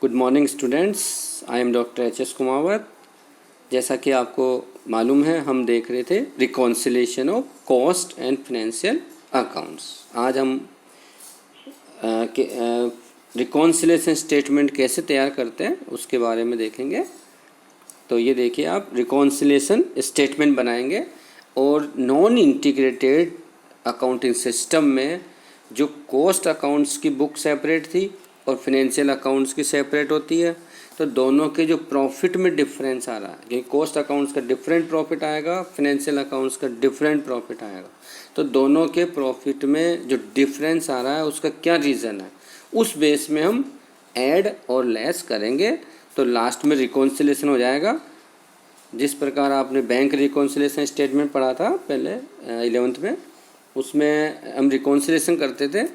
Good morning students, I am doctor HS. Kumawat. जैसा कि आपको मालूम है, हम देख रहे थे reconciliation of cost and financial accounts. आज हम रिकॉन्सिलेशन स्टेटमेंट कैसे तैयार करते हैं उसके बारे में देखेंगे। तो ये देखिए, आप रिकॉन्सिलेशन स्टेटमेंट बनाएंगे और नॉन इंटीग्रेटेड अकाउंटिंग सिस्टम में जो कॉस्ट अकाउंट्स की बुक सेपरेट थी और फाइनेंशियल अकाउंट्स की सेपरेट होती है, तो दोनों के जो प्रॉफिट में डिफरेंस आ रहा है, क्योंकि कॉस्ट अकाउंट्स का डिफरेंट प्रॉफिट आएगा, फाइनेंशियल अकाउंट्स का डिफरेंट प्रॉफिट आएगा, तो दोनों के प्रॉफिट में जो डिफरेंस आ रहा है उसका क्या रीज़न है, उस बेस में हम ऐड और लेस करेंगे तो लास्ट में रिकॉन्सिलेशन हो जाएगा। जिस प्रकार आपने बैंक रिकॉन्सिलेशन स्टेटमेंट पढ़ा था पहले 11th में, उसमें हम रिकॉन्सिलेशन करते थे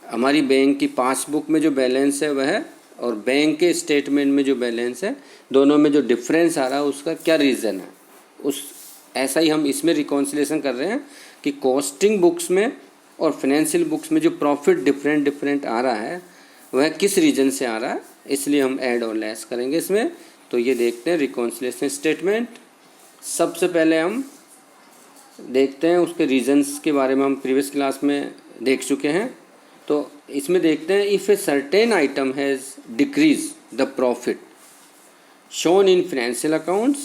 हमारी बैंक की पासबुक में जो बैलेंस है वह और बैंक के स्टेटमेंट में जो बैलेंस है, दोनों में जो डिफरेंस आ रहा है उसका क्या रीज़न है। ऐसा ही हम इसमें रिकॉन्सिलेशन कर रहे हैं कि कॉस्टिंग बुक्स में और फाइनेंशियल बुक्स में जो प्रॉफिट डिफरेंट आ रहा है वह किस रीज़न से आ रहा है, इसलिए हम ऐड और लेस करेंगे इसमें। तो ये देखते हैं रिकॉन्सिलेशन स्टेटमेंट। सबसे पहले हम देखते हैं उसके रीजंस के बारे में, हम प्रीवियस क्लास में देख चुके हैं। तो इसमें देखते हैं, if a certain item has decrease the profit shown in financial accounts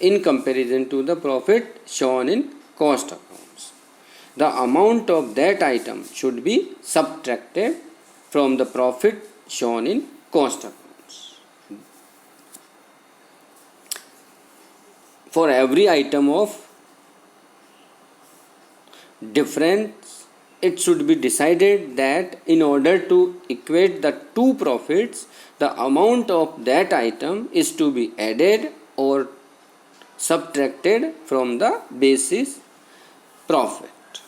in comparison to the profit shown in cost accounts, the amount of that item should be subtracted from the profit shown in cost accounts for every item of difference. It should be decided that in order to equate the two profits, the amount of that item is to be added or subtracted from the basis profit.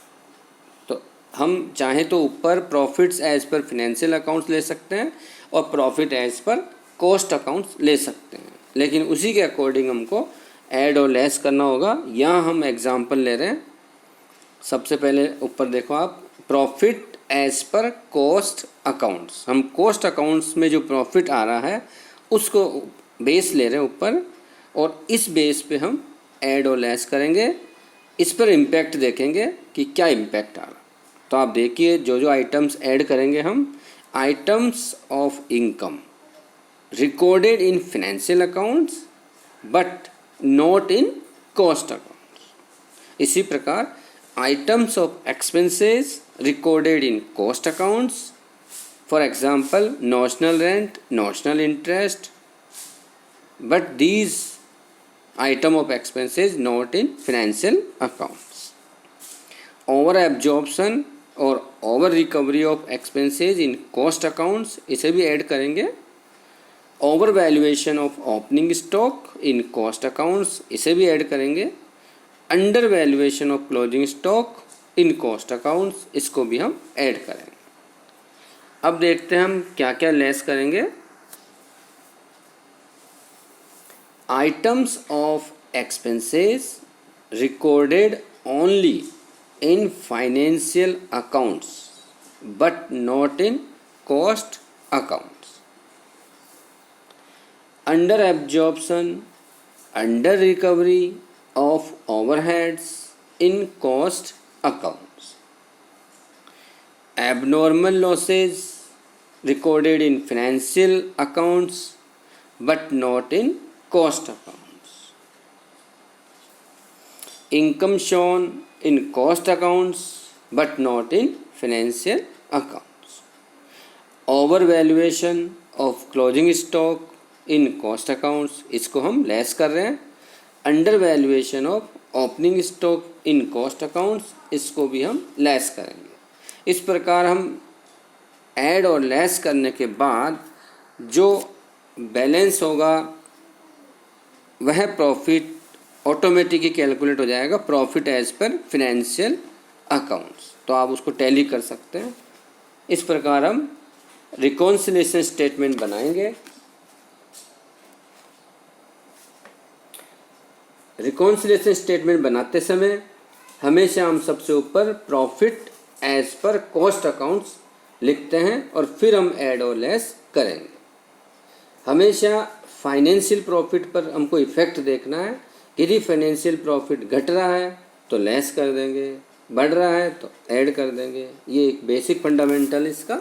तो हम चाहें तो ऊपर profits as per financial accounts ले सकते हैं और profit as per cost accounts ले सकते हैं, लेकिन उसी के अकॉर्डिंग हमको ऐड और लेस करना होगा। यहाँ हम एग्जांपल ले रहे हैं। सबसे पहले ऊपर देखो आप, profit as per cost accounts. हम कॉस्ट अकाउंट्स में जो प्रॉफिट आ रहा है उसको बेस ले रहे हैं ऊपर, और इस बेस पे हम ऐड और लेस करेंगे। इस पर इम्पैक्ट देखेंगे कि क्या इम्पैक्ट आ रहा। तो आप देखिए, जो जो आइटम्स ऐड करेंगे हम, items of income recorded in financial accounts but not in cost accounts. इसी प्रकार items of expenses recorded in cost accounts, for example notional rent, notional interest, but these item of expenses not in financial accounts. Over absorption और over recovery of expenses in cost accounts, इसे भी add करेंगे। over valuation of opening stock in cost accounts, इसे भी add करेंगे। Under valuation of closing stock in cost accounts, इसको भी हम ऐड करेंगे। अब देखते हैं हम क्या क्या लेस करेंगे। Items of expenses recorded only in financial accounts but not in cost accounts. Under absorption, under recovery of overheads in cost accounts. Abnormal losses recorded in financial accounts but not in cost accounts. Income shown in cost accounts but not in financial accounts. Overvaluation of closing stock in cost accounts, इसको हम less कर रहे हैं। Under valuation of opening stock in cost accounts, इसको भी हम less करेंगे। इस प्रकार हम ऐड और लेस करने के बाद जो बैलेंस होगा वह प्रॉफिट ऑटोमेटिकली कैलकुलेट हो जाएगा, profit as per financial accounts. तो आप उसको टैली कर सकते हैं। इस प्रकार हम रिकॉन्सिलेशन स्टेटमेंट बनाएंगे। रिकॉन्सिलेशन स्टेटमेंट बनाते समय हमेशा हम सबसे ऊपर profit as per cost accounts लिखते हैं और फिर हम ऐड और लेस करेंगे। हमेशा फाइनेंशियल प्रॉफिट पर हमको इफेक्ट देखना है। यदि फाइनेंशियल प्रॉफिट घट रहा है तो लेस कर देंगे, बढ़ रहा है तो ऐड कर देंगे। ये एक बेसिक फंडामेंटल इसका